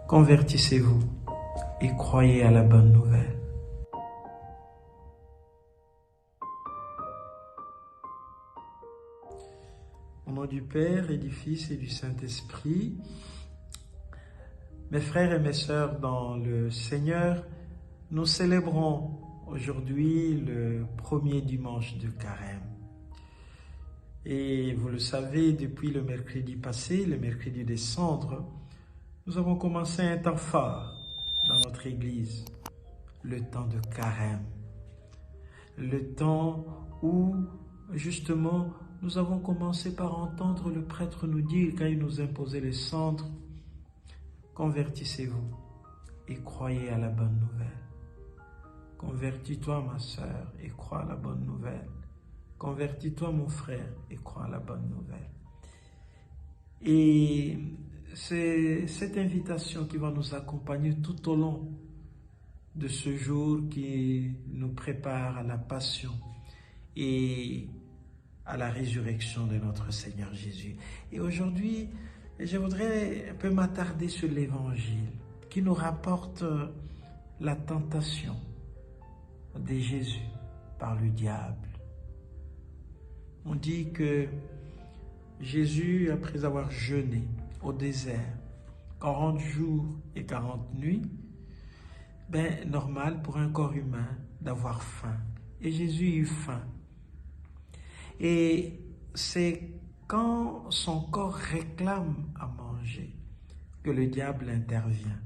Convertissez-vous et croyez à la bonne nouvelle. Au nom du Père et du Fils et du Saint-Esprit, mes frères et mes sœurs dans le Seigneur, nous célébrons aujourd'hui le premier dimanche de Carême. Et vous le savez, depuis le mercredi passé, le mercredi des Cendres, nous avons commencé un temps fort dans notre Église, le temps de Carême. Le temps où, justement, nous avons commencé par entendre le prêtre nous dire, quand il nous imposait les cendres, « Convertissez-vous et croyez à la bonne nouvelle. Convertis-toi, ma sœur, et crois à la bonne nouvelle. Convertis-toi, mon frère, et crois à la bonne nouvelle. » Et c'est cette invitation qui va nous accompagner tout au long de ce jour qui nous prépare à la passion et à la résurrection de notre Seigneur Jésus. Et aujourd'hui, je voudrais un peu m'attarder sur l'Évangile qui nous rapporte la tentation de Jésus par le diable. On dit que Jésus, après avoir jeûné au désert 40 jours et 40 nuits, normal pour un corps humain d'avoir faim. Et Jésus eut faim. Et c'est quand son corps réclame à manger que le diable intervient,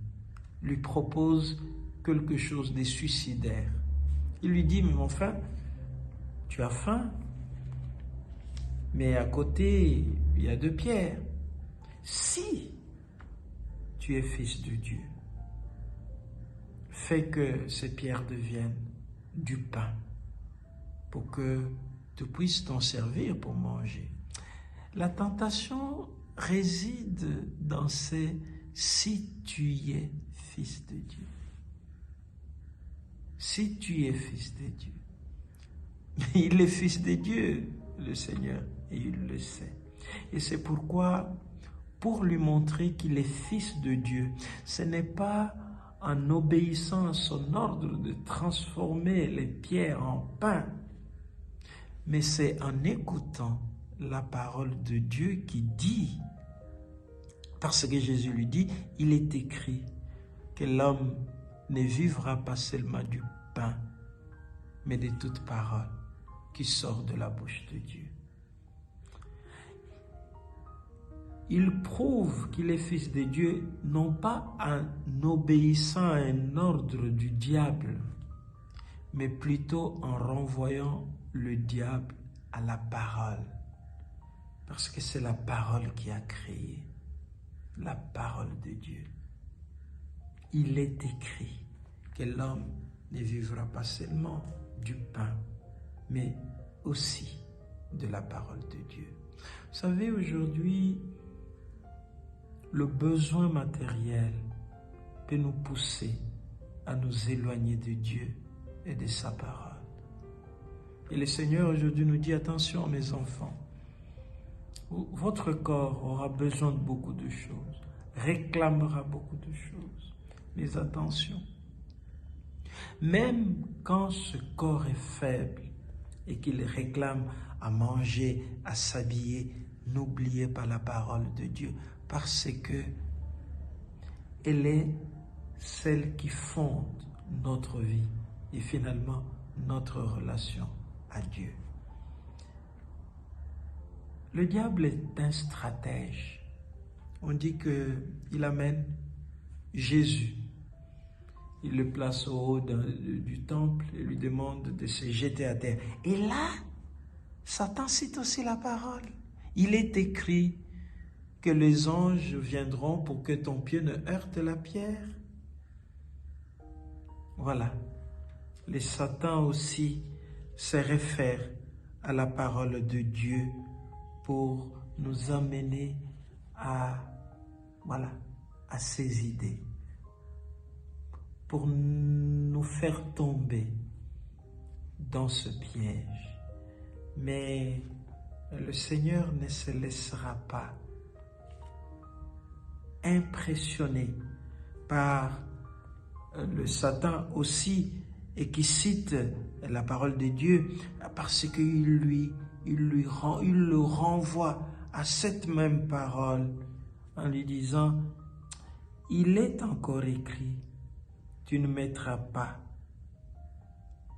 lui propose quelque chose de suicidaire. Il lui dit, mais mon frère, tu as faim, mais à côté, il y a 2 pierres. Si tu es fils de Dieu, fais que ces pierres deviennent du pain pour que tu puisses t'en servir pour manger. La tentation réside dans ces « si tu es fils de Dieu ». Si tu es fils de Dieu. Mais il est fils de Dieu, le Seigneur, et il le sait. Et c'est pourquoi, pour lui montrer qu'il est fils de Dieu, ce n'est pas en obéissant à son ordre de transformer les pierres en pain, mais c'est en écoutant la parole de Dieu qui dit, parce que Jésus lui dit, il est écrit que l'homme ne vivra pas seulement du pain, mais de toute parole qui sort de la bouche de Dieu. Il prouve qu'il est fils de Dieu, non pas en obéissant à un ordre du diable, mais plutôt en renvoyant le diable à la parole. Parce que c'est la parole qui a créé, la parole de Dieu. Il est écrit que l'homme ne vivra pas seulement du pain, mais aussi de la parole de Dieu. Vous savez, aujourd'hui, le besoin matériel peut nous pousser à nous éloigner de Dieu et de sa parole. Et le Seigneur aujourd'hui nous dit, attention mes enfants, votre corps aura besoin de beaucoup de choses, réclamera beaucoup de choses, mais attention, même quand ce corps est faible et qu'il réclame à manger, à s'habiller, n'oubliez pas la parole de Dieu, parce que elle est celle qui fonde notre vie et finalement notre relation à Dieu. Le diable est un stratège. On dit qu'il amène Jésus. Il le place au haut du temple et lui demande de se jeter à terre. Et là, Satan cite aussi la parole. Il est écrit que les anges viendront pour que ton pied ne heurte la pierre. Voilà. Les Satan aussi se réfèrent à la parole de Dieu pour nous amener à ces idées, pour nous faire tomber dans ce piège. Mais le Seigneur ne se laissera pas impressionner par le Satan aussi, et qui cite la parole de Dieu, parce qu'il le renvoie à cette même parole en lui disant, il est encore écrit, tu ne mettras pas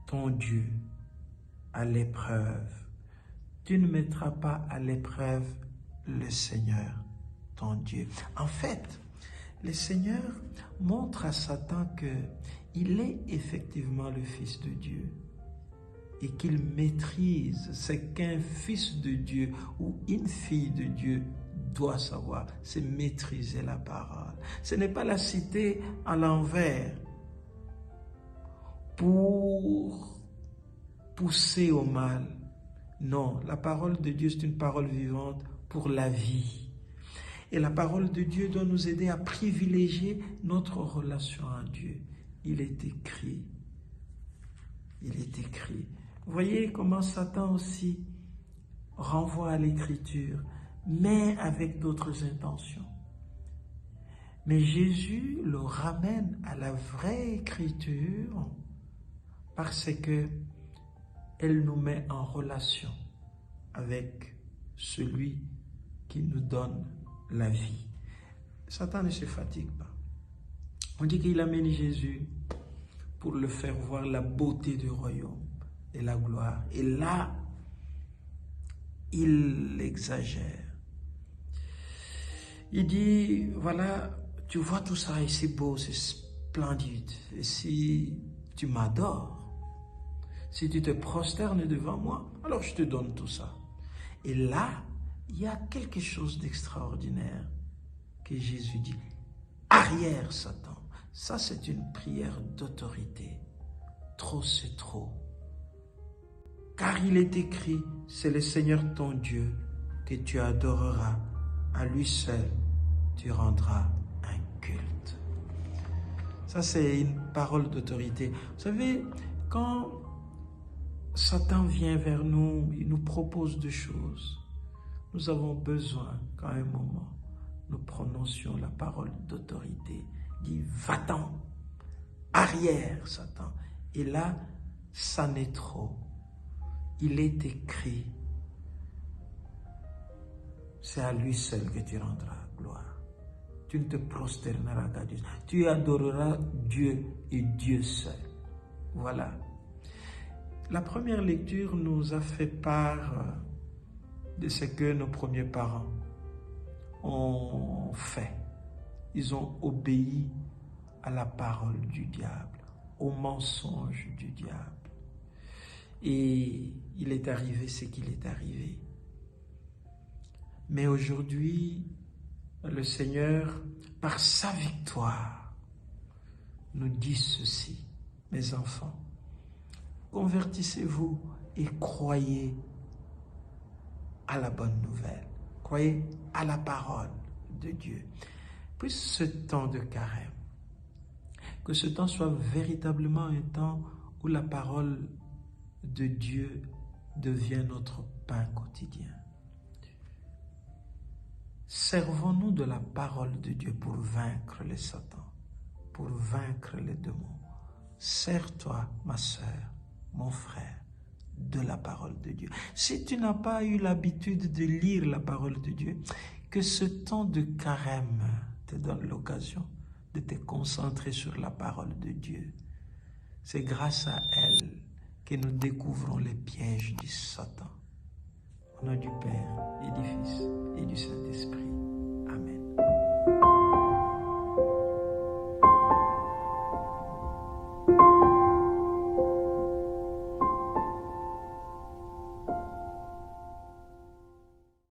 ton Dieu à l'épreuve. Tu ne mettras pas à l'épreuve le Seigneur, ton Dieu. En fait, le Seigneur montre à Satan qu'il est effectivement le Fils de Dieu et qu'il maîtrise ce qu'un fils de Dieu ou une fille de Dieu doit savoir, c'est maîtriser la parole. Ce n'est pas la citer à l'envers pour pousser au mal. Non, la parole de Dieu, c'est une parole vivante pour la vie. Et la parole de Dieu doit nous aider à privilégier notre relation à Dieu. Il est écrit. Il est écrit. Vous voyez comment Satan aussi renvoie à l'écriture, mais avec d'autres intentions. Mais Jésus le ramène à la vraie écriture parce que elle nous met en relation avec celui qui nous donne la vie. Satan ne se fatigue pas. On dit qu'il amène Jésus pour le faire voir la beauté du royaume et la gloire. Et là, il exagère. Il dit, voilà, tu vois tout ça et c'est beau, c'est splendide. Et si tu m'adores, si tu te prosternes devant moi, alors je te donne tout ça. Et là, il y a quelque chose d'extraordinaire que Jésus dit. Arrière, Satan. Ça, c'est une prière d'autorité. Trop, c'est trop. Car il est écrit, c'est le Seigneur ton Dieu que tu adoreras. À lui seul, tu rendras un culte. Ça, c'est une parole d'autorité. Vous savez, quand Satan vient vers nous, il nous propose des choses. Nous avons besoin qu'à un moment, nous prononcions la parole d'autorité. Dit, va-t'en, arrière, Satan. Et là, ça n'est trop. Il est écrit, c'est à lui seul que tu rendras gloire. Tu ne te prosterneras qu'à Dieu. Tu adoreras Dieu et Dieu seul. Voilà. La première lecture nous a fait part de ce que nos premiers parents ont fait. Ils ont obéi à la parole du diable, au mensonge du diable. Et il est arrivé ce qu'il est arrivé. Mais aujourd'hui, le Seigneur, par sa victoire, nous dit ceci, mes enfants. Convertissez-vous et croyez à la bonne nouvelle. Croyez à la parole de Dieu. Puis ce temps de carême, que ce temps soit véritablement un temps où la parole de Dieu devient notre pain quotidien. Servons-nous de la parole de Dieu pour vaincre les Satans, pour vaincre les démons. Sers-toi, ma sœur, mon frère, de la parole de Dieu. Si tu n'as pas eu l'habitude de lire la parole de Dieu, que ce temps de carême te donne l'occasion de te concentrer sur la parole de Dieu. C'est grâce à elle que nous découvrons les pièges du Satan. Au nom du Père et du Fils et du Saint-Esprit.